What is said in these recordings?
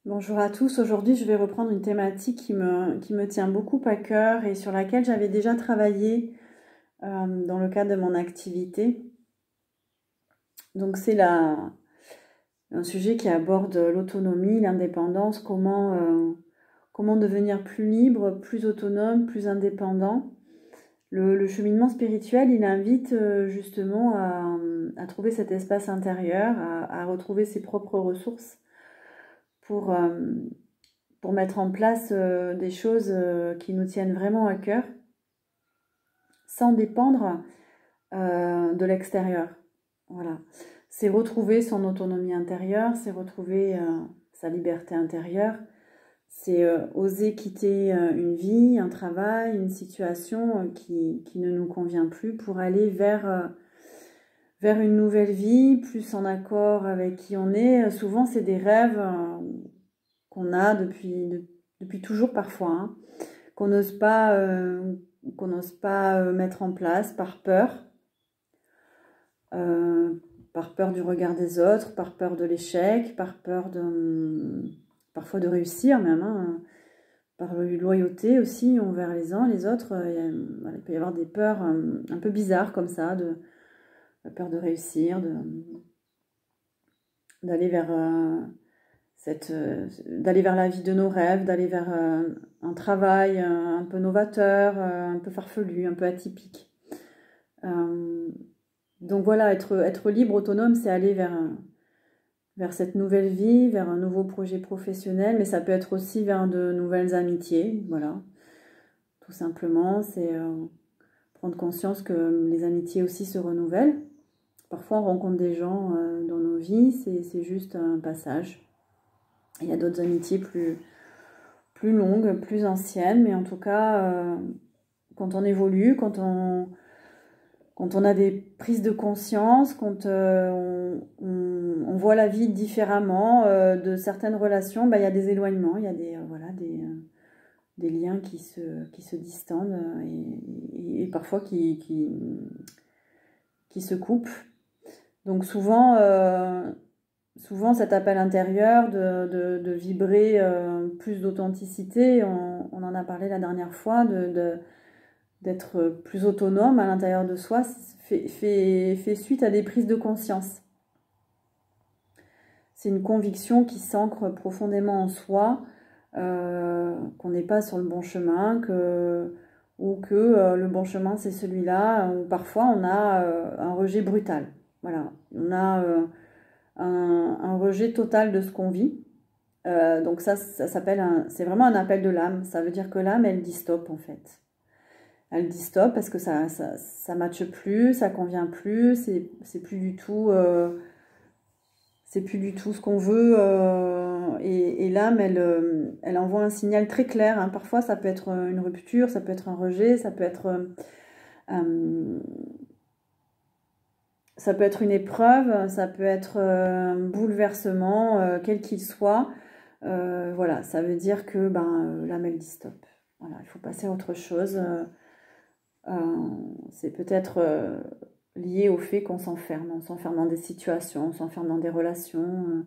Bonjour à tous, aujourd'hui je vais reprendre une thématique qui me tient beaucoup à cœur et sur laquelle j'avais déjà travaillé dans le cadre de mon activité. Donc c'est un sujet qui aborde l'autonomie, l'indépendance, comment devenir plus libre, plus autonome, plus indépendant. Le cheminement spirituel, il invite justement à trouver cet espace intérieur, à retrouver ses propres ressources pour, pour mettre en place des choses qui nous tiennent vraiment à cœur, sans dépendre de l'extérieur. Voilà. C'est retrouver son autonomie intérieure, c'est retrouver sa liberté intérieure, c'est oser quitter une vie, un travail, une situation qui ne nous convient plus pour aller vers une nouvelle vie, plus en accord avec qui on est. Souvent, c'est des rêves qu'on a depuis toujours parfois, hein, qu'on n'ose pas mettre en place par peur du regard des autres, par peur de l'échec, par peur parfois de réussir même, hein, par loyauté aussi envers les uns, les autres. Il peut y avoir des peurs un peu bizarres comme ça, la peur de réussir, d'aller vers d'aller vers la vie de nos rêves, d'aller vers un travail un peu novateur, un peu farfelu, un peu atypique. Donc voilà, être libre, autonome, c'est aller vers cette nouvelle vie, vers un nouveau projet professionnel, mais ça peut être aussi vers de nouvelles amitiés, voilà. Tout simplement, c'est prendre conscience que les amitiés aussi se renouvellent. Parfois, on rencontre des gens dans nos vies, c'est juste un passage. Il y a d'autres amitiés plus longues, plus anciennes, mais en tout cas, quand on évolue, quand on a des prises de conscience, quand on voit la vie différemment de certaines relations, il y a des éloignements, il y a des liens qui se distendent et parfois qui se coupent. Donc souvent, cet appel intérieur de vibrer plus d'authenticité, on en a parlé la dernière fois, d'être plus autonome à l'intérieur de soi, fait suite à des prises de conscience. C'est une conviction qui s'ancre profondément en soi, qu'on n'est pas sur le bon chemin, ou que le bon chemin c'est celui-là, ou parfois on a un rejet brutal. Voilà, on a un rejet total de ce qu'on vit. Donc ça s'appelle c'est vraiment un appel de l'âme. Ça veut dire que l'âme, elle dit stop en fait. Elle dit stop parce que ça matche plus, ça convient plus, c'est plus du tout ce qu'on veut. Et l'âme, elle envoie un signal très clair, hein. Parfois, ça peut être une rupture, ça peut être un rejet, ça peut être une épreuve, ça peut être un bouleversement, quel qu'il soit. Voilà, ça veut dire que l'âme, elle dit stop. Voilà, il faut passer à autre chose. C'est peut-être lié au fait qu'on s'enferme. On s'enferme dans des situations, on s'enferme dans des relations.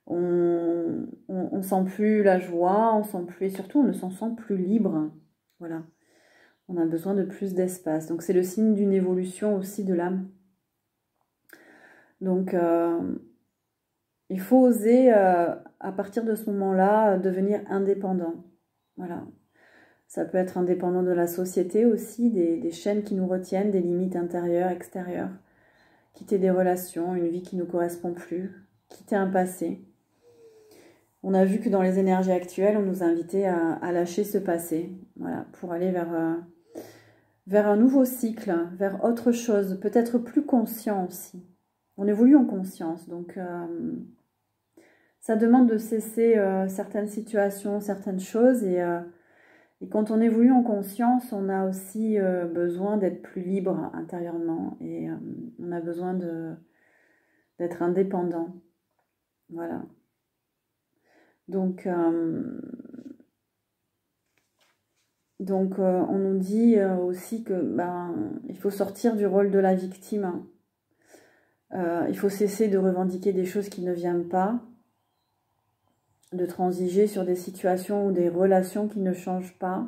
On sent plus la joie, on sent plus, et surtout on ne s'en sent plus libre. Voilà, on a besoin de plus d'espace. Donc c'est le signe d'une évolution aussi de l'âme. Donc, il faut oser, à partir de ce moment-là, devenir indépendant. Voilà. Ça peut être indépendant de la société aussi, des chaînes qui nous retiennent, des limites intérieures, extérieures. Quitter des relations, une vie qui ne nous correspond plus, quitter un passé. On a vu que dans les énergies actuelles, on nous invitait à lâcher ce passé, voilà, pour aller vers un nouveau cycle, vers autre chose, peut-être plus conscient aussi. On évolue en conscience, donc ça demande de cesser certaines situations, certaines choses, et quand on évolue en conscience, on a aussi besoin d'être plus libre intérieurement, et on a besoin d'être indépendant. Voilà. Donc on nous dit aussi que il faut sortir du rôle de la victime. Il faut cesser de revendiquer des choses qui ne viennent pas. de transiger sur des situations ou des relations qui ne changent pas.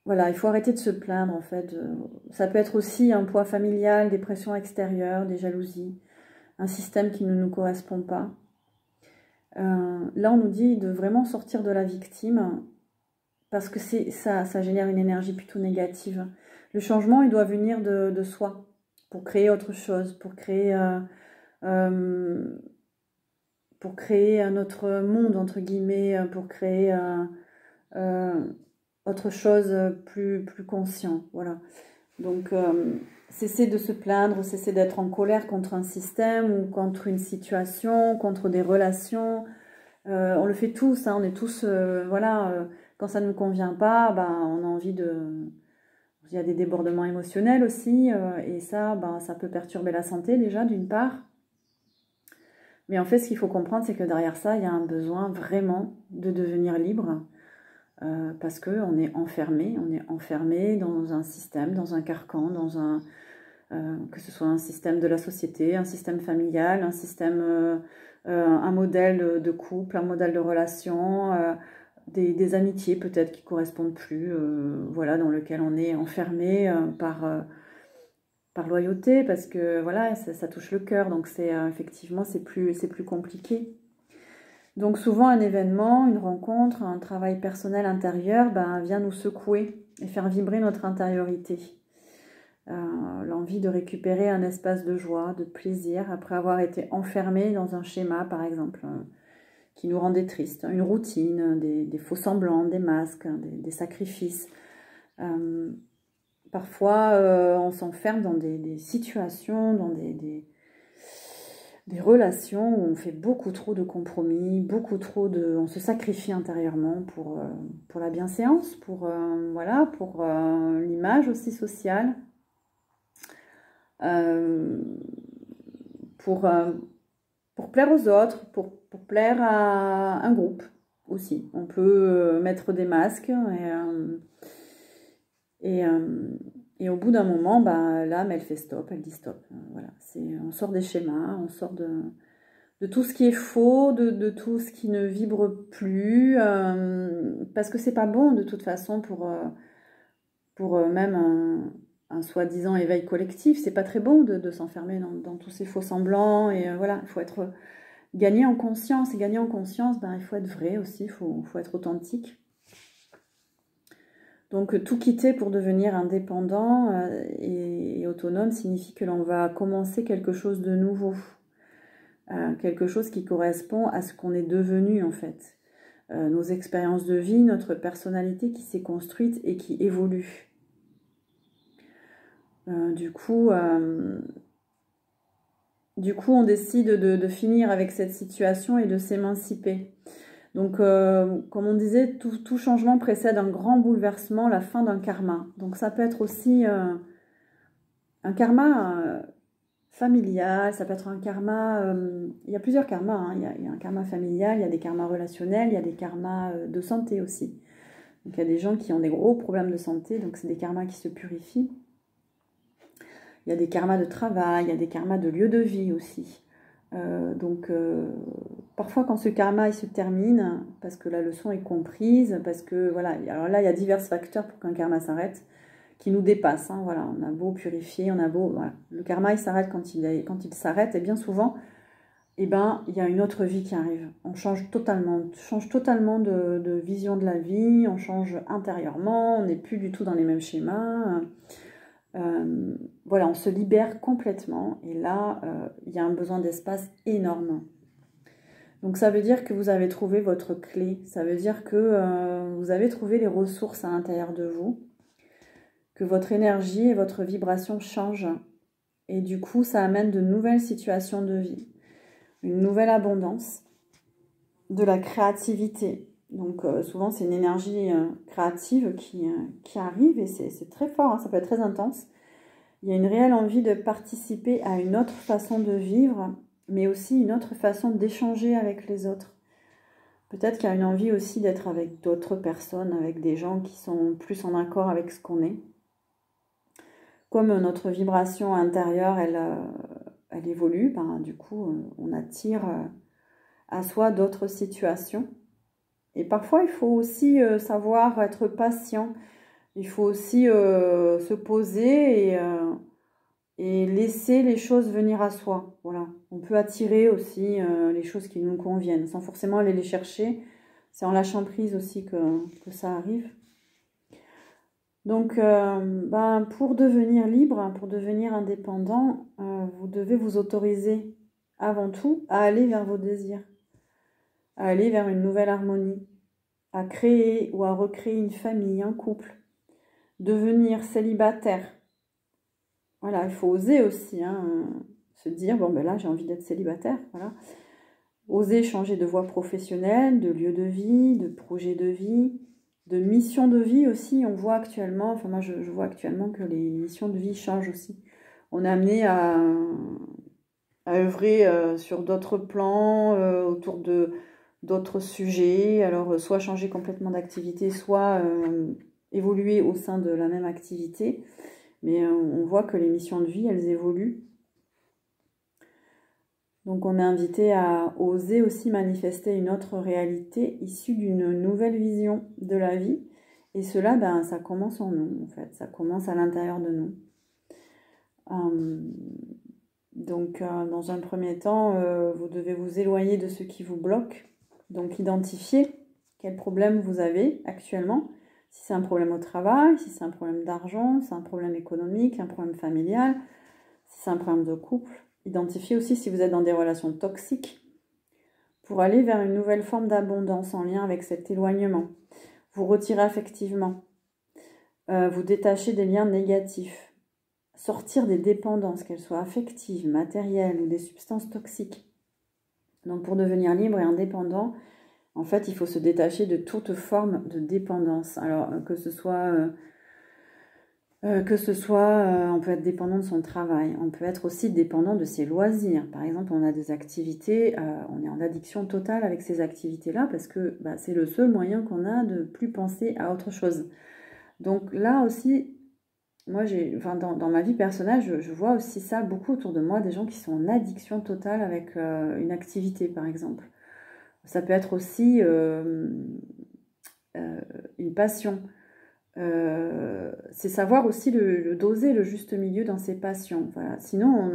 Voilà, il faut arrêter de se plaindre en fait. Ça peut être aussi un poids familial, des pressions extérieures, des jalousies, un système qui ne nous correspond pas. Là, on nous dit de vraiment sortir de la victime parce que ça génère une énergie plutôt négative. Le changement, il doit venir de soi pour créer autre chose, pour créer un autre monde, entre guillemets, pour créer autre chose plus conscient. Voilà. Donc, cesser de se plaindre, cesser d'être en colère contre un système ou contre une situation, contre des relations. On le fait tous, hein, on est tous, voilà, quand ça ne nous convient pas, ben, on a envie de... Il y a des débordements émotionnels aussi, et ça, ben, ça peut perturber la santé déjà, d'une part. Mais en fait, ce qu'il faut comprendre, c'est que derrière ça, il y a un besoin vraiment de devenir libre, parce qu'on est enfermé dans un système, dans un carcan, que ce soit un système de la société, un système familial, un système, un modèle de couple, un modèle de relation, des amitiés peut-être qui ne correspondent plus, voilà, dans lequel on est enfermé par loyauté, parce que voilà, ça touche le cœur, donc effectivement c'est plus compliqué. Donc souvent un événement, une rencontre, un travail personnel intérieur vient nous secouer et faire vibrer notre intériorité. L'envie de récupérer un espace de joie, de plaisir, après avoir été enfermé dans un schéma, par exemple, qui nous rendait tristes, une routine, des faux semblants, des masques, des sacrifices. Parfois, on s'enferme dans des situations, dans des relations où on fait beaucoup trop de compromis, on se sacrifie intérieurement pour la bienséance, voilà, pour l'image aussi sociale. Pour plaire aux autres, pour plaire à un groupe aussi. On peut mettre des masques et au bout d'un moment, l'âme, elle fait stop, elle dit stop. Voilà, on sort des schémas, on sort de tout ce qui est faux, de tout ce qui ne vibre plus, parce que c'est pas bon de toute façon pour même un soi-disant éveil collectif. C'est pas très bon de s'enfermer dans tous ces faux semblants. Et voilà, il faut gagner en conscience. Et gagner en conscience, il faut être vrai aussi, il faut être authentique. Donc tout quitter pour devenir indépendant et autonome signifie que l'on va commencer quelque chose de nouveau. Quelque chose qui correspond à ce qu'on est devenu en fait. Nos expériences de vie, notre personnalité qui s'est construite et qui évolue. Du coup, on décide de finir avec cette situation et de s'émanciper. Donc, comme on disait, tout changement précède un grand bouleversement, la fin d'un karma. Donc, ça peut être aussi un karma familial, ça peut être un karma... il y a plusieurs karmas, hein. Il y a un karma familial, il y a des karmas relationnels, il y a des karmas de santé aussi. Donc, il y a des gens qui ont des gros problèmes de santé, donc c'est des karmas qui se purifient. Il y a des karmas de travail, il y a des karmas de lieu de vie aussi. Parfois quand ce karma il se termine, parce que la leçon est comprise, parce que voilà, alors là il y a divers facteurs pour qu'un karma s'arrête, qui nous dépassent. Hein, voilà, on a beau purifier, voilà. Le karma il s'arrête quand il s'arrête, et bien souvent, il y a une autre vie qui arrive. On change totalement de vision de la vie, on change intérieurement, on n'est plus du tout dans les mêmes schémas. Voilà, on se libère complètement et là, il y a un besoin d'espace énorme. Donc ça veut dire que vous avez trouvé votre clé, ça veut dire que vous avez trouvé les ressources à l'intérieur de vous, que votre énergie et votre vibration changent et du coup, ça amène de nouvelles situations de vie, une nouvelle abondance, de la créativité. Donc souvent, c'est une énergie créative qui arrive et c'est très fort, hein, ça peut être très intense. Il y a une réelle envie de participer à une autre façon de vivre, mais aussi une autre façon d'échanger avec les autres. Peut-être qu'il y a une envie aussi d'être avec d'autres personnes, avec des gens qui sont plus en accord avec ce qu'on est. Comme notre vibration intérieure, elle évolue, du coup, on attire à soi d'autres situations. Et parfois, il faut aussi savoir être patient. Il faut aussi se poser et laisser les choses venir à soi. Voilà. On peut attirer aussi les choses qui nous conviennent, sans forcément aller les chercher. C'est en lâchant prise aussi que ça arrive. Donc, pour devenir libre, pour devenir indépendant, vous devez vous autoriser avant tout à aller vers vos désirs, à aller vers une nouvelle harmonie, à créer ou à recréer une famille, un couple, devenir célibataire. Voilà, il faut oser aussi se dire, bon ben là j'ai envie d'être célibataire, voilà. Oser changer de voie professionnelle, de lieu de vie, de projet de vie, de mission de vie aussi. On voit actuellement, enfin moi je vois actuellement que les missions de vie changent aussi. On est amené à œuvrer sur d'autres plans, autour de d'autres sujets. Alors soit changer complètement d'activité, soit évoluer au sein de la même activité. Mais on voit que les missions de vie, elles évoluent. Donc on est invité à oser aussi manifester une autre réalité issue d'une nouvelle vision de la vie. Et cela, ça commence en nous, en fait. Ça commence à l'intérieur de nous. Dans un premier temps, vous devez vous éloigner de ce qui vous bloque. Donc identifier quel problème vous avez actuellement. Si c'est un problème au travail, si c'est un problème d'argent, si c'est un problème économique, un problème familial, si c'est un problème de couple. Identifiez aussi si vous êtes dans des relations toxiques pour aller vers une nouvelle forme d'abondance en lien avec cet éloignement. Vous retirez affectivement, vous détachez des liens négatifs, sortir des dépendances, qu'elles soient affectives, matérielles ou des substances toxiques. Donc pour devenir libre et indépendant, en fait, il faut se détacher de toute forme de dépendance. Alors que ce soit on peut être dépendant de son travail, on peut être aussi dépendant de ses loisirs. Par exemple, on a des activités, on est en addiction totale avec ces activités-là parce que c'est le seul moyen qu'on a de plus penser à autre chose. Donc là aussi, moi, dans ma vie personnelle, je vois aussi ça beaucoup autour de moi, des gens qui sont en addiction totale avec une activité, par exemple. Ça peut être aussi une passion. C'est savoir aussi le doser, le juste milieu dans ses passions. Voilà. Sinon,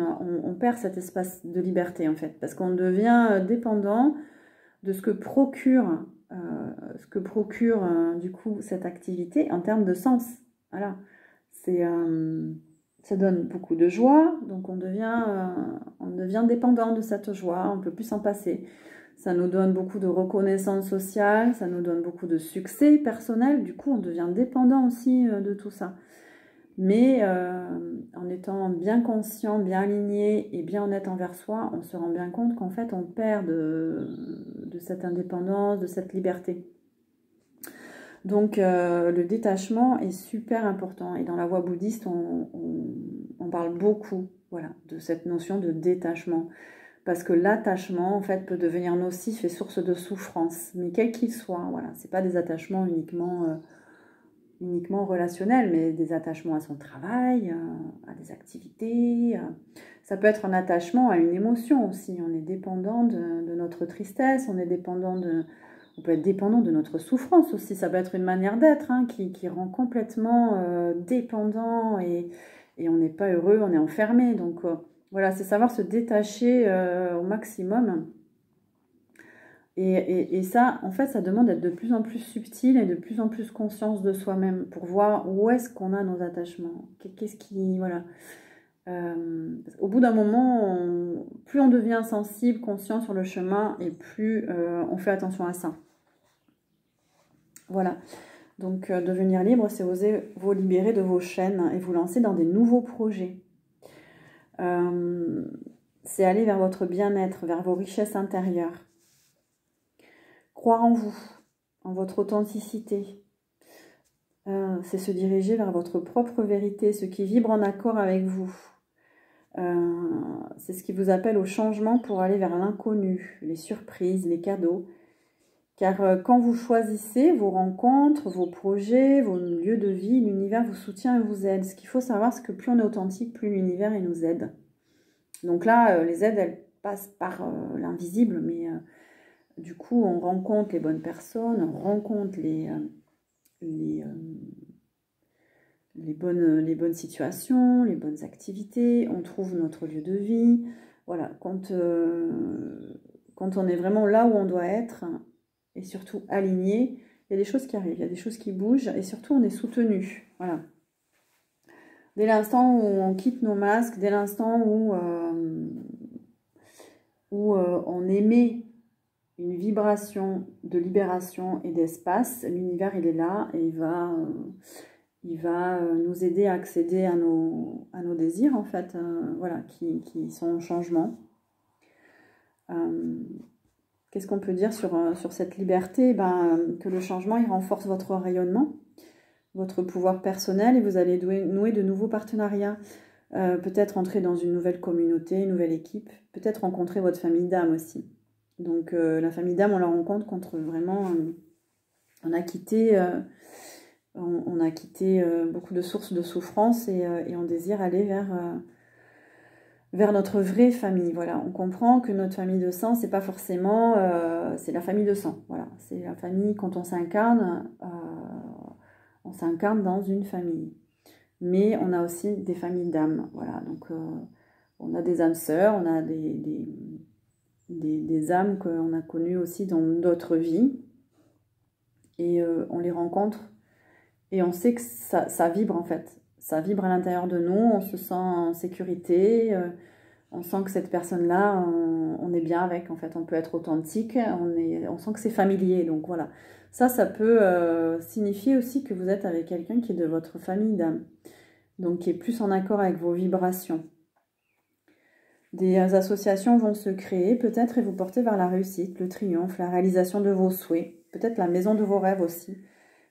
on perd cet espace de liberté, en fait, parce qu'on devient dépendant de ce que procure, du coup cette activité en termes de sens. Voilà. Ça donne beaucoup de joie, donc on devient dépendant de cette joie, on ne peut plus s'en passer. Ça nous donne beaucoup de reconnaissance sociale, ça nous donne beaucoup de succès personnel. Du coup, on devient dépendant aussi de tout ça. Mais en étant bien conscient, bien aligné et bien honnête envers soi, on se rend bien compte qu'en fait, on perd de cette indépendance, de cette liberté. Donc, le détachement est super important. Et dans la voie bouddhiste, on parle beaucoup de cette notion de détachement. Parce que l'attachement, en fait, peut devenir nocif et source de souffrance. Mais quel qu'il soit, voilà. C'est pas des attachements uniquement relationnels, mais des attachements à son travail, à des activités. Ça peut être un attachement à une émotion aussi. On est dépendant de notre tristesse, on peut être dépendant de notre souffrance aussi. Ça peut être une manière d'être qui rend complètement dépendant et on n'est pas heureux, on est enfermé. Donc, voilà, c'est savoir se détacher au maximum. Et ça, en fait, ça demande d'être de plus en plus subtil et de plus en plus conscience de soi-même pour voir où est-ce qu'on a nos attachements. Qu'est-ce qui... Voilà. Au bout d'un moment, plus on devient sensible, conscient sur le chemin et plus on fait attention à ça. Voilà. Donc, devenir libre, c'est oser vous libérer de vos chaînes et vous lancer dans des nouveaux projets. C'est aller vers votre bien-être, vers vos richesses intérieures. Croire en vous, en votre authenticité. C'est se diriger vers votre propre vérité, ce qui vibre en accord avec vous. C'est ce qui vous appelle au changement pour aller vers l'inconnu, les surprises, les cadeaux. Car quand vous choisissez vos rencontres, vos projets, vos lieux de vie, l'univers vous soutient et vous aide. Ce qu'il faut savoir, c'est que plus on est authentique, plus l'univers nous aide. Donc là, les aides, elles passent par l'invisible, mais Du coup, on rencontre les bonnes personnes, on rencontre les, les bonnes situations, les bonnes activités, on trouve notre lieu de vie. Voilà, quand on est vraiment là où on doit être et surtout aligné, il y a des choses qui arrivent, il y a des choses qui bougent et surtout on est soutenu. Voilà. Dès l'instant où on quitte nos masques, dès l'instant où on émet une vibration de libération et d'espace, l'univers il est là et il va nous aider à accéder à nos désirs en fait, voilà, qui sont en changement. Qu'est-ce qu'on peut dire sur cette liberté? Que le changement il renforce votre rayonnement, votre pouvoir personnel et vous allez nouer de nouveaux partenariats. Peut-être entrer dans une nouvelle communauté, une nouvelle équipe, peut-être rencontrer votre famille d'âme aussi. Donc la famille d'âme, on la rencontre contre vraiment, on a quitté beaucoup de sources de souffrance et on désire aller vers notre vraie famille. Voilà, on comprend que notre famille de sang, c'est pas forcément, c'est la famille de sang. Voilà, c'est la famille quand on s'incarne dans une famille. Mais on a aussi des familles d'âme. Voilà, donc on a des âmes sœurs, on a des âmes qu'on a connues aussi dans d'autres vies. Et on les rencontre et on sait que ça vibre en fait. Ça vibre à l'intérieur de nous, on se sent en sécurité, on sent que cette personne-là, on est bien avec en fait. On peut être authentique, on sent que c'est familier. Donc voilà, ça peut signifier aussi que vous êtes avec quelqu'un qui est de votre famille d'âme. Donc qui est plus en accord avec vos vibrations. Des associations vont se créer peut-être et vous porter vers la réussite, le triomphe, la réalisation de vos souhaits, peut-être la maison de vos rêves aussi,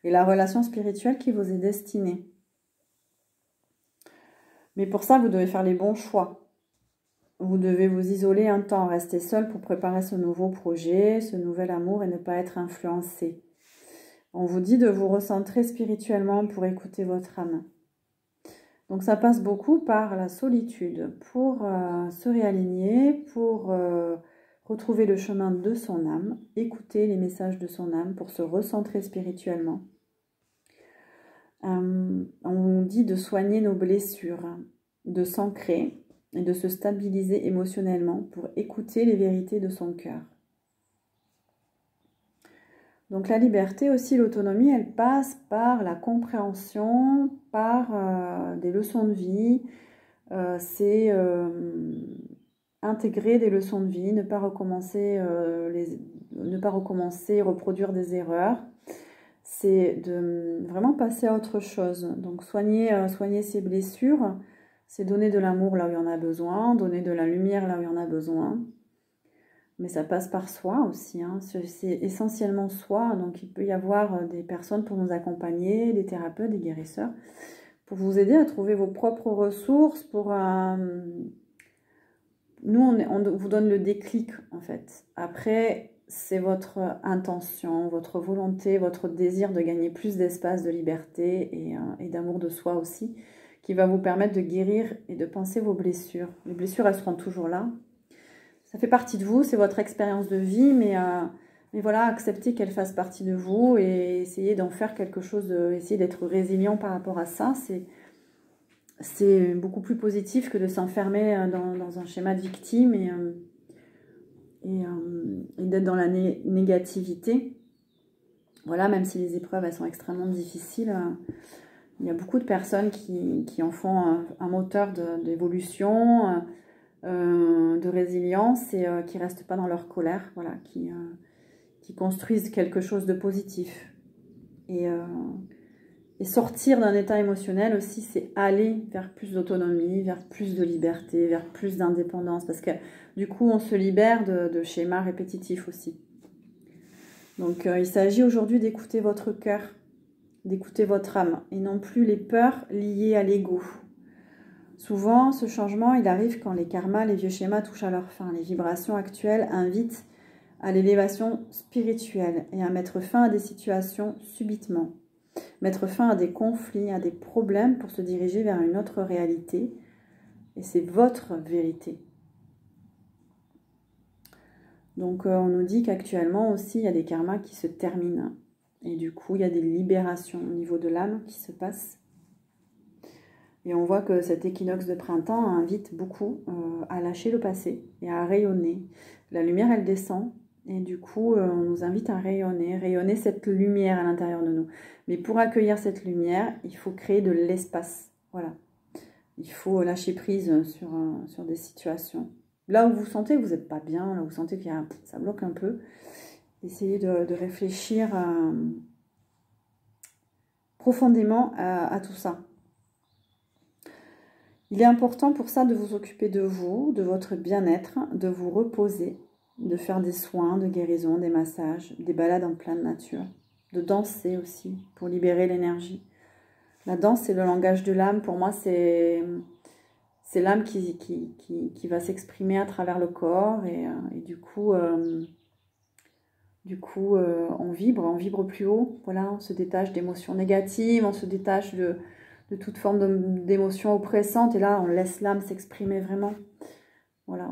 et la relation spirituelle qui vous est destinée. Mais pour ça, vous devez faire les bons choix. Vous devez vous isoler un temps, rester seul pour préparer ce nouveau projet, ce nouvel amour et ne pas être influencé. On vous dit de vous recentrer spirituellement pour écouter votre âme. Donc ça passe beaucoup par la solitude pour se réaligner, pour retrouver le chemin de son âme, écouter les messages de son âme pour se recentrer spirituellement. On nous dit de soigner nos blessures, de s'ancrer et de se stabiliser émotionnellement pour écouter les vérités de son cœur. Donc la liberté aussi, l'autonomie, elle passe par la compréhension, par des leçons de vie. C'est intégrer des leçons de vie, ne pas recommencer, reproduire des erreurs. C'est de vraiment passer à autre chose. Donc soigner ses blessures, c'est donner de l'amour là où il y en a besoin, donner de la lumière là où il y en a besoin. Mais ça passe par soi aussi, hein. C'est essentiellement soi. Donc il peut y avoir des personnes pour nous accompagner, des thérapeutes, des guérisseurs, pour vous aider à trouver vos propres ressources. Nous, on vous donne le déclic en fait. Après, c'est votre intention, votre volonté, votre désir de gagner plus d'espace, de liberté et d'amour de soi aussi, qui va vous permettre de guérir et de penser vos blessures. Les blessures, elles seront toujours là. Ça fait partie de vous, c'est votre expérience de vie, mais voilà, acceptez qu'elle fasse partie de vous et essayez d'en faire quelque chose, essayez d'être résilient par rapport à ça. C'est beaucoup plus positif que de s'enfermer dans un schéma de victime et d'être dans la négativité. Voilà, même si les épreuves elles sont extrêmement difficiles, il y a beaucoup de personnes qui en font un moteur d'évolution, de résilience et qui ne restent pas dans leur colère, voilà, qui construisent quelque chose de positif. Et sortir d'un état émotionnel aussi, c'est aller vers plus d'autonomie, vers plus de liberté, vers plus d'indépendance, parce que du coup, on se libère de schémas répétitifs aussi. Donc, il s'agit aujourd'hui d'écouter votre cœur, d'écouter votre âme, et non plus les peurs liées à l'ego. Souvent, ce changement, il arrive quand les karmas, les vieux schémas touchent à leur fin. Les vibrations actuelles invitent à l'élévation spirituelle et à mettre fin à des situations subitement. Mettre fin à des conflits, à des problèmes pour se diriger vers une autre réalité. Et c'est votre vérité. Donc on nous dit qu'actuellement aussi, il y a des karmas qui se terminent. Et du coup, il y a des libérations au niveau de l'âme qui se passent. Et on voit que cet équinoxe de printemps invite beaucoup à lâcher le passé et à rayonner. La lumière, elle descend. Et du coup, on nous invite à rayonner cette lumière à l'intérieur de nous. Mais pour accueillir cette lumière, il faut créer de l'espace. Voilà. Il faut lâcher prise sur des situations. Là où vous sentez que vous n'êtes pas bien, là où vous sentez que ça bloque un peu, essayez de réfléchir profondément à tout ça. Il est important pour ça de vous occuper de vous, de votre bien-être, de vous reposer, de faire des soins, de guérison, des massages, des balades en pleine nature, de danser aussi pour libérer l'énergie. La danse, c'est le langage de l'âme. Pour moi, c'est l'âme qui va s'exprimer à travers le corps et du coup, on vibre plus haut. Voilà, on se détache d'émotions négatives, on se détache de toute forme d'émotions oppressantes et là, on laisse l'âme s'exprimer vraiment. Voilà.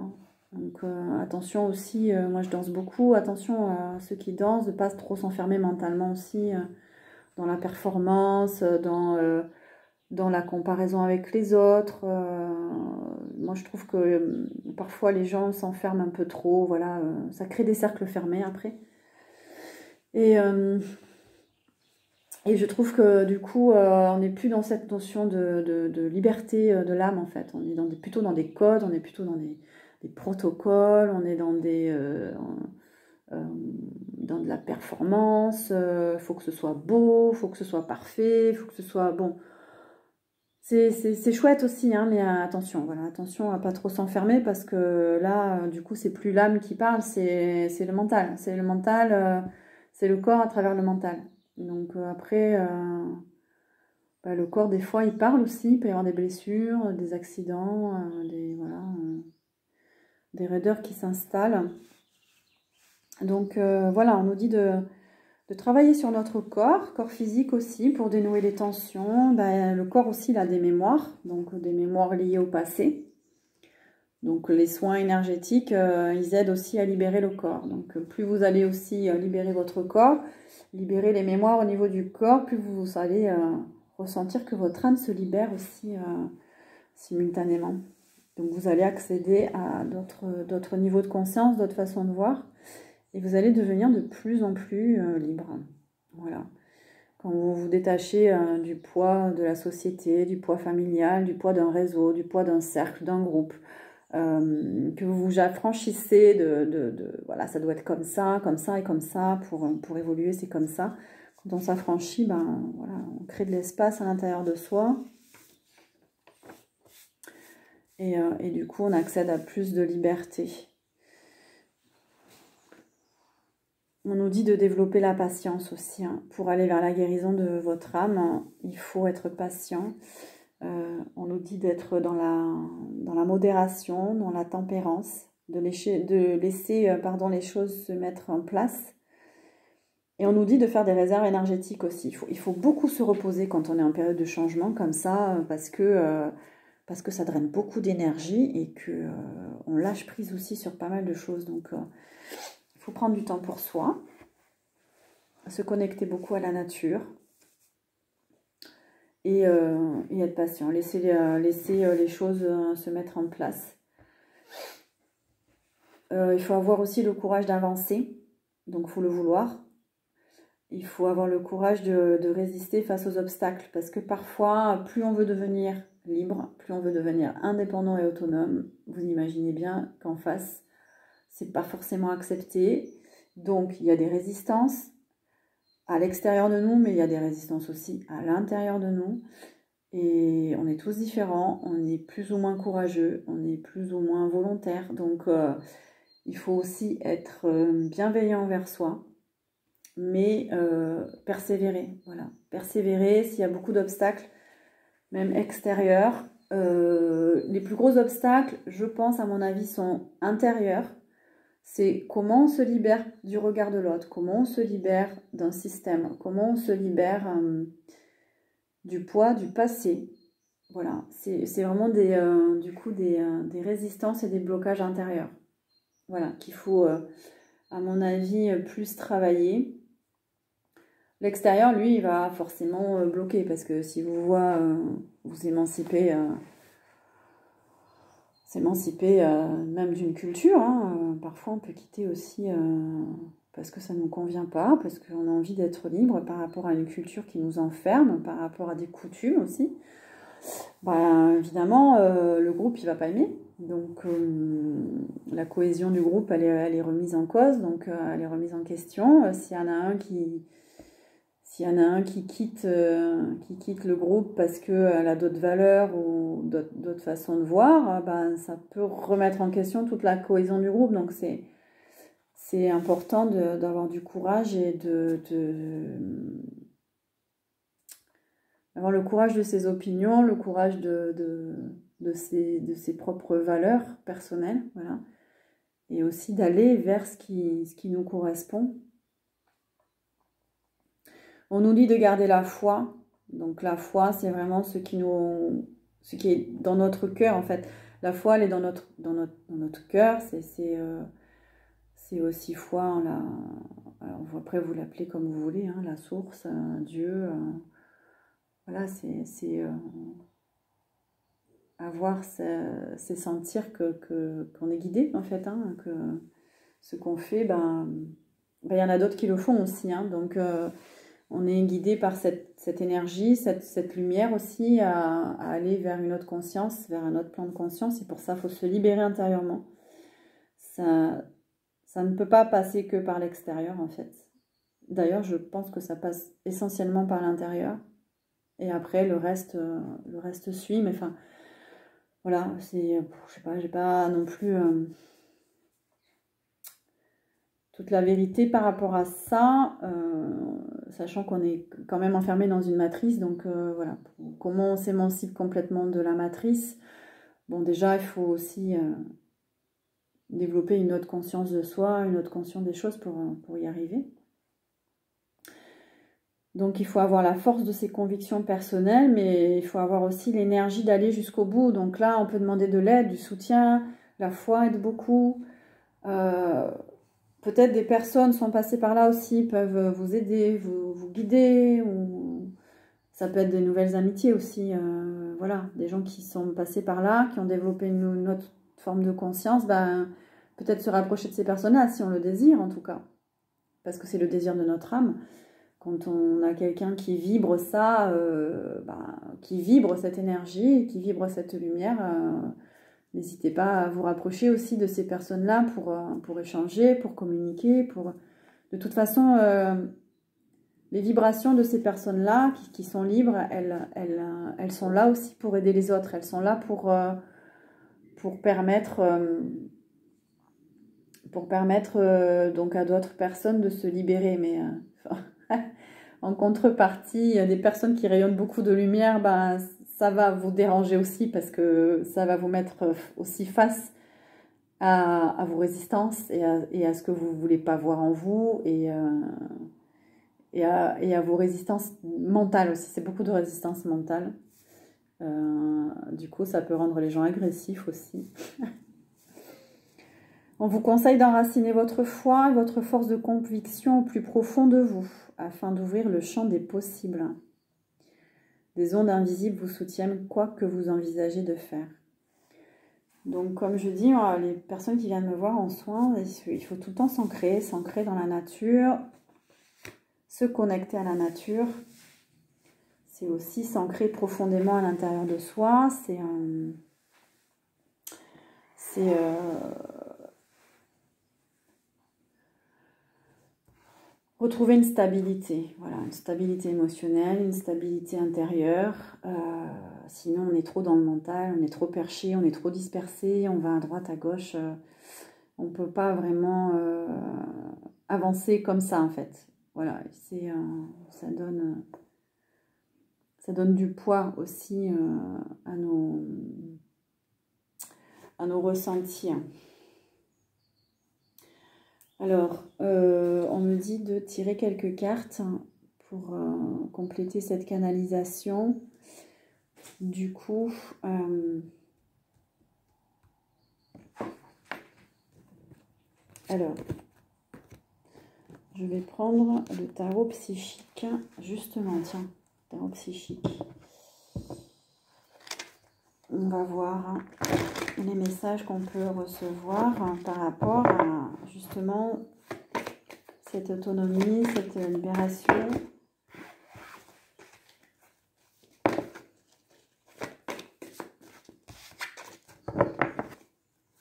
Donc attention aussi, moi je danse beaucoup, attention à ceux qui dansent, de ne pas trop s'enfermer mentalement aussi dans la performance, dans la comparaison avec les autres. Moi, je trouve que parfois les gens s'enferment un peu trop. Voilà, ça crée des cercles fermés après. Et je trouve que du coup, on n'est plus dans cette notion de liberté de l'âme en fait. On est plutôt dans des codes, on est plutôt dans des protocoles, on est dans dans de la performance. Faut que ce soit beau, faut que ce soit parfait, faut que ce soit bon. C'est chouette aussi, hein, mais attention, voilà, attention à pas trop s'enfermer parce que là, du coup, c'est plus l'âme qui parle, c'est le mental. C'est le mental, c'est le corps à travers le mental. Donc après, le corps, des fois, il parle aussi, il peut y avoir des blessures, des accidents, des raideurs qui s'installent. Donc voilà, on nous dit de travailler sur notre corps physique aussi, pour dénouer les tensions. Le corps aussi, il a des mémoires, donc des mémoires liées au passé. Donc les soins énergétiques, ils aident aussi à libérer le corps. Donc plus vous allez aussi libérer votre corps, libérer les mémoires au niveau du corps, plus vous allez ressentir que votre âme se libère aussi simultanément. Donc vous allez accéder à d'autres niveaux de conscience, d'autres façons de voir. Et vous allez devenir de plus en plus libre. Voilà. Quand vous vous détachez du poids de la société, du poids familial, du poids d'un réseau, du poids d'un cercle, d'un groupe, que vous vous affranchissez voilà, ça doit être comme ça et comme ça, pour évoluer, c'est comme ça. Quand on s'affranchit, voilà, on crée de l'espace à l'intérieur de soi. Et du coup, on accède à plus de liberté. On nous dit de développer la patience aussi. Hein. Pour aller vers la guérison de votre âme, hein, il faut être patient. On nous dit d'être dans la modération, dans la tempérance, de laisser les choses se mettre en place. Et on nous dit de faire des réserves énergétiques aussi. Il faut beaucoup se reposer quand on est en période de changement comme ça, parce que ça draine beaucoup d'énergie et qu'on lâche prise aussi sur pas mal de choses. Donc, il faut prendre du temps pour soi, se connecter beaucoup à la nature et être patient, laisser les choses se mettre en place. Il faut avoir aussi le courage d'avancer, donc il faut le vouloir. Il faut avoir le courage de résister face aux obstacles, parce que parfois, plus on veut devenir libre, plus on veut devenir indépendant et autonome, vous imaginez bien qu'en face, c'est pas forcément accepté. Donc, il y a des résistances à l'extérieur de nous, mais il y a des résistances aussi à l'intérieur de nous. Et on est tous différents, on est plus ou moins courageux, on est plus ou moins volontaire. Donc, il faut aussi être bienveillant envers soi, mais persévérer. Voilà. Persévérer s'il y a beaucoup d'obstacles, même extérieurs. Les plus gros obstacles, je pense, à mon avis, sont intérieurs. C'est comment on se libère du regard de l'autre, comment on se libère d'un système, comment on se libère du poids du passé. Voilà, c'est vraiment des résistances et des blocages intérieurs. voilà, qu'il faut, à mon avis, plus travailler. L'extérieur, lui, il va forcément bloquer parce que si vous voit vous s'émanciper même d'une culture, hein, parfois on peut quitter aussi parce que ça ne nous convient pas, parce qu'on a envie d'être libre par rapport à une culture qui nous enferme, par rapport à des coutumes aussi. Bah, évidemment, le groupe, il va pas aimer. Donc, la cohésion du groupe, elle est remise en cause, donc elle est remise en question. S'il y en a un qui quitte le groupe parce qu'elle a d'autres valeurs ou d'autres façons de voir, ben, ça peut remettre en question toute la cohésion du groupe. Donc, c'est important d'avoir du courage et avoir le courage de ses opinions, le courage de ses propres valeurs personnelles, voilà. Et aussi d'aller vers ce qui nous correspond. On nous dit de garder la foi. Donc la foi, c'est vraiment ce qui est dans notre cœur, en fait. La foi, elle est dans notre cœur. C'est aussi foi en la... Alors, après, vous l'appelez comme vous voulez, hein, la source, Dieu. Voilà, c'est avoir, c'est sentir qu'on est guidé, en fait, hein, que ce qu'on fait, il y en a d'autres qui le font aussi, hein, donc on est guidé par cette énergie, cette lumière aussi à aller vers une autre conscience, vers un autre plan de conscience, et pour ça, il faut se libérer intérieurement. Ça ne peut pas passer que par l'extérieur, en fait. D'ailleurs, je pense que ça passe essentiellement par l'intérieur, et après, le reste suit, mais enfin, voilà, je sais pas, j'ai pas non plus toute la vérité par rapport à ça, sachant qu'on est quand même enfermé dans une matrice, donc voilà, comment on s'émancipe complètement de la matrice? Bon, déjà, il faut aussi développer une autre conscience de soi, une autre conscience des choses pour y arriver. Donc il faut avoir la force de ses convictions personnelles, mais il faut avoir aussi l'énergie d'aller jusqu'au bout. Donc là, on peut demander de l'aide, du soutien, la foi aide beaucoup. Peut-être des personnes sont passées par là aussi, peuvent vous aider, vous guider, ou ça peut être des nouvelles amitiés aussi. Voilà, des gens qui sont passés par là, qui ont développé une autre forme de conscience, peut-être se rapprocher de ces personnes-là, si on le désire en tout cas. Parce que c'est le désir de notre âme. Quand on a quelqu'un qui vibre ça, qui vibre cette énergie, qui vibre cette lumière, n'hésitez pas à vous rapprocher aussi de ces personnes-là pour échanger, pour communiquer. De toute façon, les vibrations de ces personnes-là qui sont libres, elles sont là aussi pour aider les autres. Elles sont là pour permettre donc à d'autres personnes de se libérer. Mais en contrepartie, il y a des personnes qui rayonnent beaucoup de lumière, ça va vous déranger aussi parce que ça va vous mettre aussi face à vos résistances et à ce que vous ne voulez pas voir en vous et à vos résistances mentales aussi. C'est beaucoup de résistance mentale. Du coup, ça peut rendre les gens agressifs aussi. On vous conseille d'enraciner votre foi et votre force de conviction au plus profond de vous, afin d'ouvrir le champ des possibles. Des ondes invisibles vous soutiennent quoi que vous envisagez de faire. Donc, comme je dis, les personnes qui viennent me voir en soins, il faut tout le temps s'ancrer dans la nature, se connecter à la nature. C'est aussi s'ancrer profondément à l'intérieur de soi. Retrouver une stabilité, voilà, une stabilité émotionnelle, une stabilité intérieure. Sinon, on est trop dans le mental, on est trop perché, on est trop dispersé, on va à droite, à gauche. On ne peut pas vraiment avancer comme ça, en fait. Voilà, ça donne du poids aussi à nos ressentis. Alors, on me dit de tirer quelques cartes pour compléter cette canalisation. Du coup, Alors, je vais prendre le tarot psychique, justement, tiens, tarot psychique. On va voir les messages qu'on peut recevoir par rapport à, justement, cette autonomie, cette libération.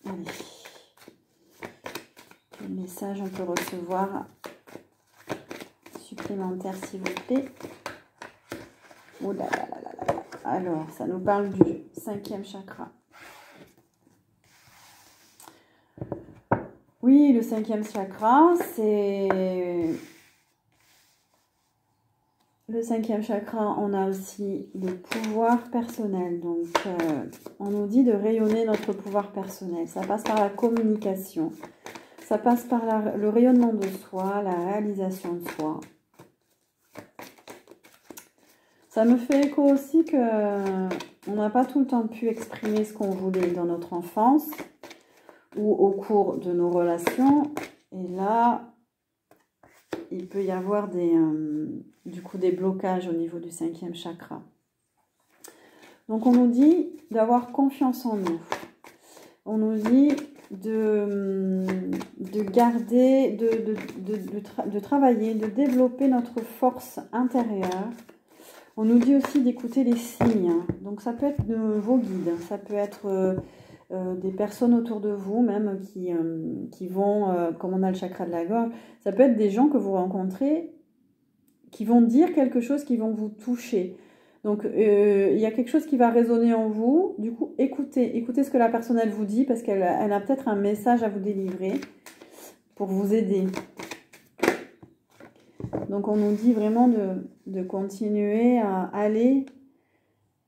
Allez. Quel message on peut recevoir supplémentaire, s'il vous plaît? Oh là là là là là. Alors, ça nous parle du 5e chakra. Oui, le 5e chakra, c'est... Le 5e chakra, on a aussi le pouvoir personnel. Donc, on nous dit de rayonner notre pouvoir personnel. Ça passe par la communication. Ça passe par le rayonnement de soi, la réalisation de soi. Ça me fait écho aussi qu'on n'a pas tout le temps pu exprimer ce qu'on voulait dans notre enfance ou au cours de nos relations. Et là, il peut y avoir du coup des blocages au niveau du 5e chakra. Donc on nous dit d'avoir confiance en nous. On nous dit de garder, de travailler, de développer notre force intérieure. On nous dit aussi d'écouter les signes. Donc ça peut être vos guides, ça peut être des personnes autour de vous même qui vont, comme on a le chakra de la gorge, ça peut être des gens que vous rencontrez qui vont dire quelque chose, qui vont vous toucher. Donc il y a quelque chose qui va résonner en vous. Du coup, écoutez ce que la personne elle vous dit parce qu'elle a peut-être un message à vous délivrer pour vous aider. Donc on nous dit vraiment de continuer à aller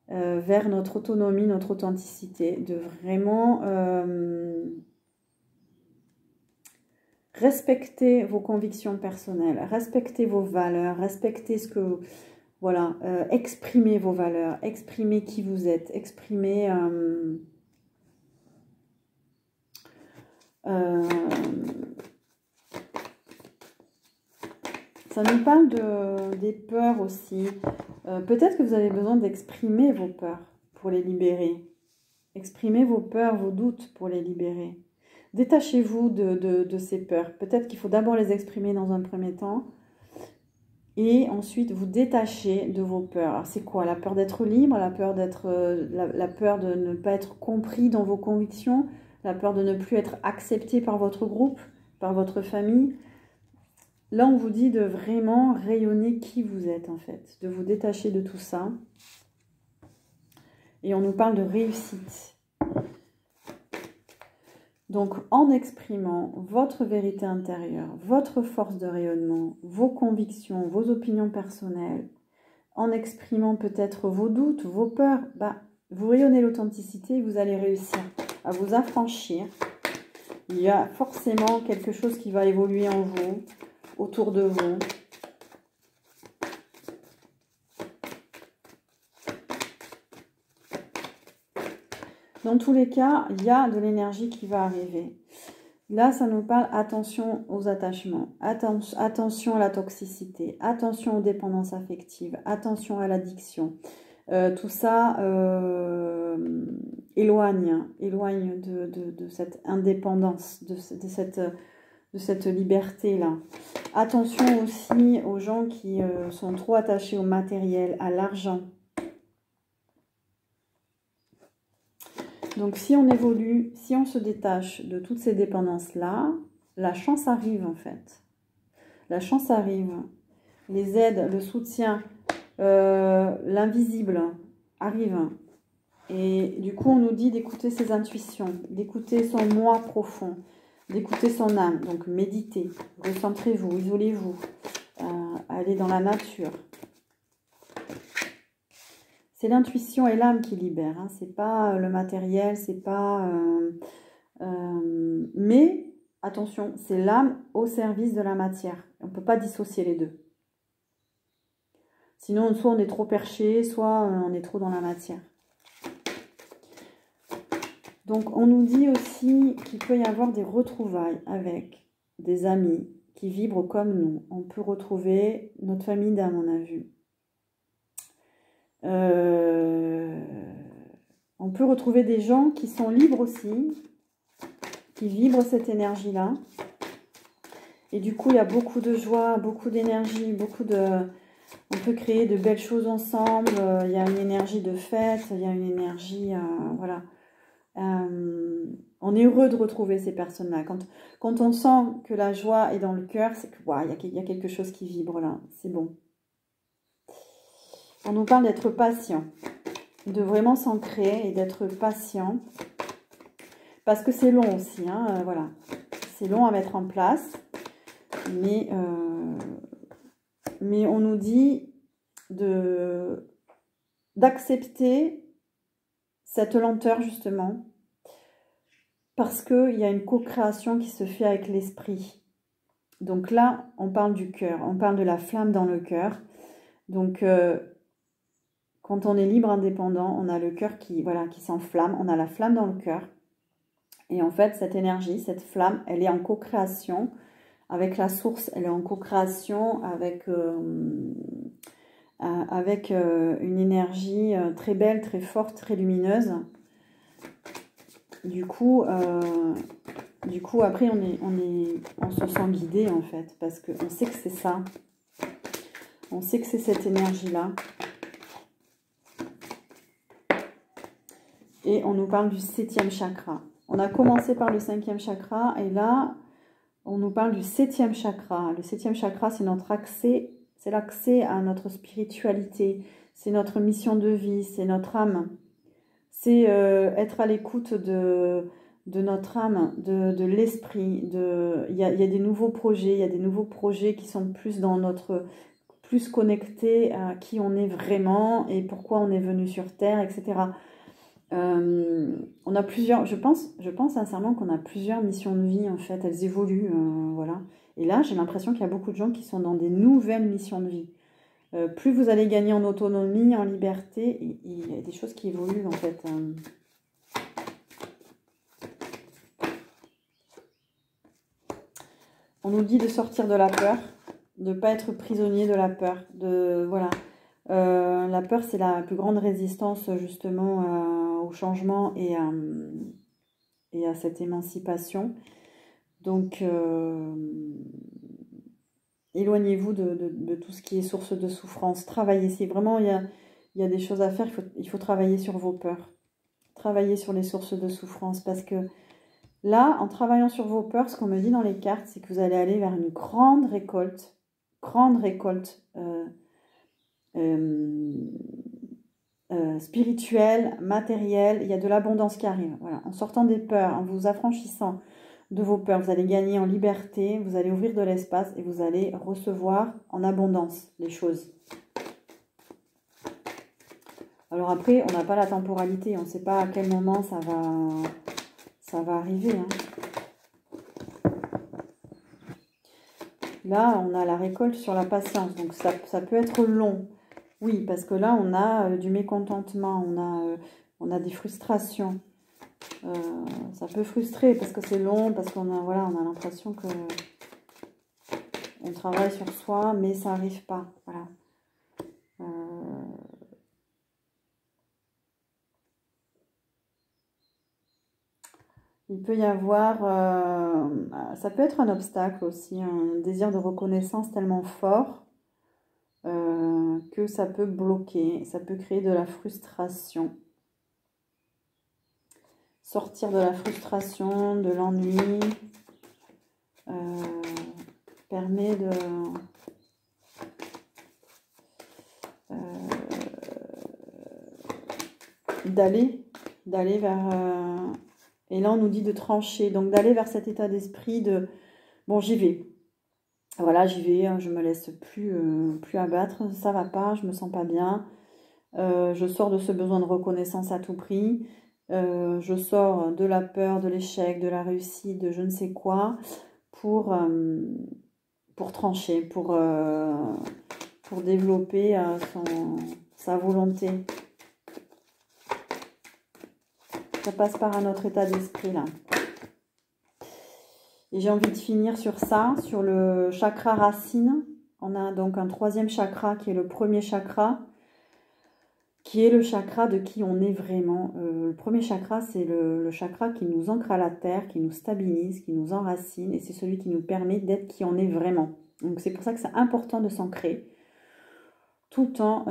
vers notre autonomie, notre authenticité, de vraiment respecter vos convictions personnelles, respecter vos valeurs, respecter ce que... Voilà, exprimez vos valeurs, exprimez qui vous êtes, exprimez... ça nous parle des peurs aussi. Peut-être que vous avez besoin d'exprimer vos peurs pour les libérer. Exprimez vos peurs, vos doutes pour les libérer. Détachez-vous de ces peurs. Peut-être qu'il faut d'abord les exprimer dans un premier temps. Et ensuite, vous détachez de vos peurs. Alors, c'est quoi? La peur d'être libre, la peur la peur de ne pas être compris dans vos convictions, la peur de ne plus être accepté par votre groupe, par votre famille. Là, on vous dit de vraiment rayonner qui vous êtes, en fait. De vous détacher de tout ça. Et on nous parle de réussite. Donc, en exprimant votre vérité intérieure, votre force de rayonnement, vos convictions, vos opinions personnelles, en exprimant peut-être vos doutes, vos peurs, vous rayonnez l'authenticité et vous allez réussir à vous affranchir. Il y a forcément quelque chose qui va évoluer en vous, autour de vous. Dans tous les cas, il y a de l'énergie qui va arriver. Là, ça nous parle attention aux attachements, attention à la toxicité, attention aux dépendances affectives, attention à l'addiction. Tout ça éloigne de cette indépendance, de cette liberté-là. Attention aussi aux gens qui sont trop attachés au matériel, à l'argent. Donc, si on évolue, si on se détache de toutes ces dépendances-là, la chance arrive en fait. La chance arrive. Les aides, le soutien, l'invisible arrive. Et du coup, on nous dit d'écouter ses intuitions, d'écouter son moi profond, d'écouter son âme. Donc, méditez, recentrez-vous, isolez-vous, allez dans la nature. C'est l'intuition et l'âme qui libèrent, hein. C'est pas le matériel, c'est pas... mais, attention, c'est l'âme au service de la matière. On ne peut pas dissocier les deux. Sinon, soit on est trop perché, soit on est trop dans la matière. Donc, on nous dit aussi qu'il peut y avoir des retrouvailles avec des amis qui vibrent comme nous. On peut retrouver notre famille d'âme, on a vu. On peut retrouver des gens qui sont libres aussi, qui vibrent cette énergie-là. Et du coup, il y a beaucoup de joie, beaucoup d'énergie, on peut créer de belles choses ensemble. Il y a une énergie de fête, il y a une énergie, voilà. On est heureux de retrouver ces personnes-là. Quand on sent que la joie est dans le cœur, c'est que wow, il y a quelque chose qui vibre là. C'est bon. On nous parle d'être patient, de vraiment s'ancrer et d'être patient. Parce que c'est long aussi, hein, voilà. C'est long à mettre en place. Mais on nous dit d'accepter cette lenteur justement parce qu'il y a une co-création qui se fait avec l'esprit. Donc là, on parle du cœur, on parle de la flamme dans le cœur. Donc, quand on est libre, indépendant, on a le cœur qui s'enflamme, on a la flamme dans le cœur. Et en fait, cette énergie, cette flamme, elle est en co-création avec la source, elle est en co-création avec une énergie très belle, très forte, très lumineuse. Du coup, après, on se sent guidé en fait, parce qu'on sait que c'est ça. On sait que c'est cette énergie-là. Et on nous parle du 7e chakra. On a commencé par le 5e chakra, et là, on nous parle du 7e chakra. Le 7e chakra, c'est notre accès, c'est l'accès à notre spiritualité, c'est notre mission de vie, c'est notre âme. C'est être à l'écoute de notre âme, de l'esprit. Il y a des nouveaux projets, il y a des nouveaux projets qui sont plus connectés à qui on est vraiment et pourquoi on est venu sur Terre, etc. On a plusieurs, je pense sincèrement qu'on a plusieurs missions de vie en fait, elles évoluent, voilà. Et là, j'ai l'impression qu'il y a beaucoup de gens qui sont dans des nouvelles missions de vie. Plus vous allez gagner en autonomie, en liberté, il y a des choses qui évoluent en fait. On nous dit de sortir de la peur, de ne pas être prisonnier de la peur, voilà. La peur, c'est la plus grande résistance justement au changement et à cette émancipation. Donc, éloignez-vous de tout ce qui est source de souffrance. Travaillez. Si vraiment il y a des choses à faire, il faut travailler sur vos peurs. Travailler sur les sources de souffrance. Parce que là, en travaillant sur vos peurs, ce qu'on me dit dans les cartes, c'est que vous allez aller vers une grande récolte. Spirituelle, matérielle. Il y a de l'abondance qui arrive. Voilà. En sortant des peurs, en vous affranchissant de vos peurs, vous allez gagner en liberté, vous allez ouvrir de l'espace et vous allez recevoir en abondance les choses. Alors après, on n'a pas la temporalité, on ne sait pas à quel moment ça va arriver. Hein. Là, on a la récolte sur la patience, donc ça peut être long. Oui, parce que là, on a du mécontentement, on a des frustrations. Ça peut frustrer parce que c'est long, parce qu'on a, voilà, on a l'impression que on travaille sur soi, mais ça n'arrive pas. Voilà. Il peut y avoir, ça peut être un obstacle aussi, un désir de reconnaissance tellement fort que ça peut bloquer, ça peut créer de la frustration. Sortir de la frustration, de l'ennui, permet d'aller vers... et là, on nous dit de trancher, donc d'aller vers cet état d'esprit de... Bon, j'y vais. Voilà, j'y vais, je me laisse plus abattre, ça va pas, je me sens pas bien. Je sors de ce besoin de reconnaissance à tout prix. Je sors de la peur, de l'échec, de la réussite, de je ne sais quoi, pour trancher, pour développer sa volonté. Ça passe par un autre état d'esprit là. Et j'ai envie de finir sur ça, sur le chakra racine. On a donc un troisième chakra qui est le premier chakra, qui est le chakra de qui on est vraiment. Le premier chakra, c'est le chakra qui nous ancre à la terre, qui nous stabilise, qui nous enracine, et c'est celui qui nous permet d'être qui on est vraiment. Donc c'est pour ça que c'est important de s'ancrer, tout le temps.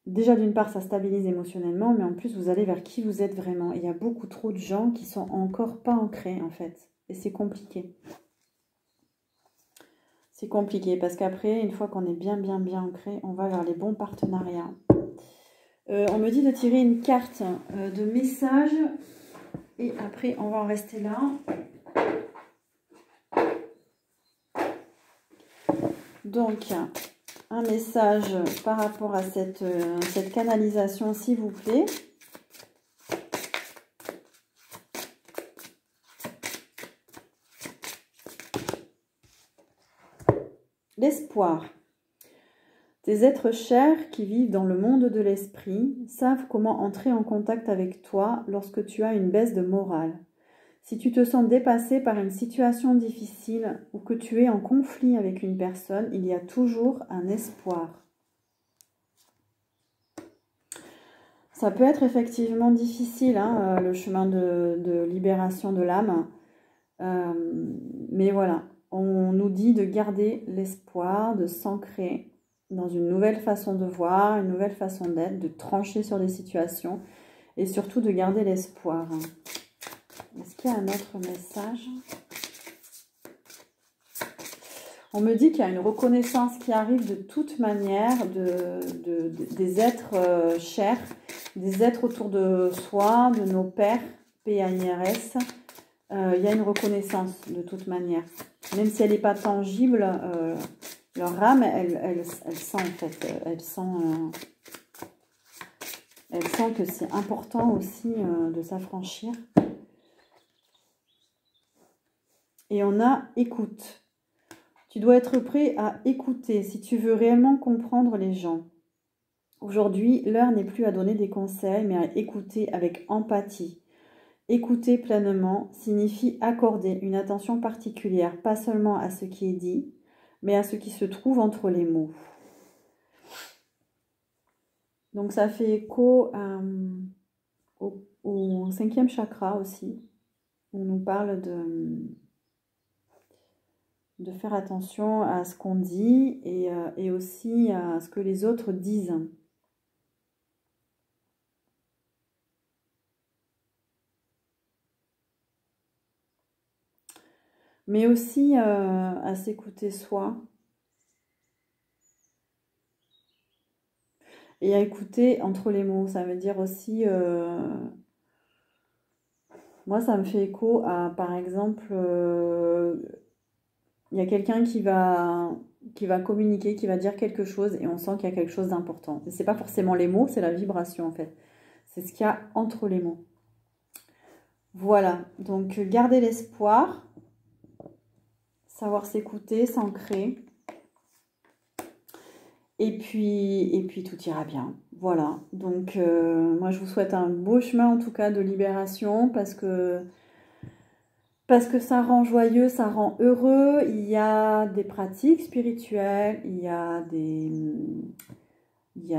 Déjà d'une part, ça stabilise émotionnellement, mais en plus, vous allez vers qui vous êtes vraiment. Et il y a beaucoup trop de gens qui sont encore pas ancrés, en fait. Et c'est compliqué. C'est compliqué parce qu'après, une fois qu'on est bien ancré, on va vers les bons partenariats. On me dit de tirer une carte de message et après, on va en rester là. Donc, un message par rapport à cette canalisation, s'il vous plaît. L'espoir. Tes êtres chers qui vivent dans le monde de l'esprit savent comment entrer en contact avec toi lorsque tu as une baisse de morale. Si tu te sens dépassé par une situation difficile ou que tu es en conflit avec une personne, il y a toujours un espoir. Ça peut être effectivement difficile, hein, le chemin de libération de l'âme. Mais voilà, on nous dit de garder l'espoir, de s'ancrer dans une nouvelle façon de voir, une nouvelle façon d'être, de trancher sur des situations et surtout de garder l'espoir. Est-ce qu'il y a un autre message? On me dit qu'il y a une reconnaissance qui arrive de toute manière des êtres chers, des êtres autour de soi, de nos pères, PAIRS. Il y a une reconnaissance de toute manière. Même si elle n'est pas tangible, leur âme, elle sent en fait, elle sent que c'est important aussi de s'affranchir. Et on a écoute. Tu dois être prêt à écouter si tu veux réellement comprendre les gens. Aujourd'hui, l'heure n'est plus à donner des conseils, mais à écouter avec empathie. Écouter pleinement signifie accorder une attention particulière, pas seulement à ce qui est dit, mais à ce qui se trouve entre les mots. Donc ça fait écho au cinquième chakra aussi. On nous parle de faire attention à ce qu'on dit et aussi à ce que les autres disent. Mais aussi à s'écouter soi et à écouter entre les mots. Ça veut dire aussi, moi ça me fait écho à, par exemple, il y a quelqu'un qui va communiquer, qui va dire quelque chose et on sent qu'il y a quelque chose d'important. Ce n'est pas forcément les mots, c'est la vibration en fait. C'est ce qu'il y a entre les mots. Voilà, donc gardez l'espoir, savoir s'écouter, s'ancrer. Et puis tout ira bien. Voilà, donc moi je vous souhaite un beau chemin en tout cas de libération parce que ça rend joyeux, ça rend heureux. Il y a des pratiques spirituelles, il y a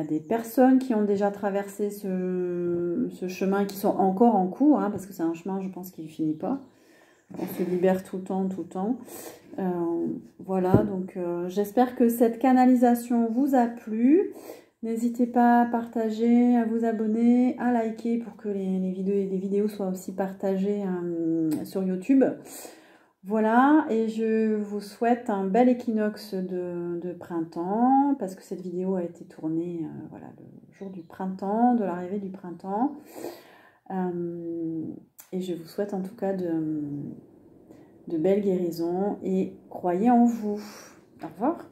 des personnes qui ont déjà traversé ce chemin, qui sont encore en cours, hein, parce que c'est un chemin, je pense, qui ne finit pas. On se libère tout le temps. Voilà, donc j'espère que cette canalisation vous a plu. N'hésitez pas à partager, à vous abonner, à liker pour que les vidéos soient aussi partagées sur YouTube. Voilà, et je vous souhaite un bel équinoxe de printemps, parce que cette vidéo a été tournée voilà, le jour du printemps, de l'arrivée du printemps. Et je vous souhaite en tout cas de belles guérisons et croyez en vous. Au revoir.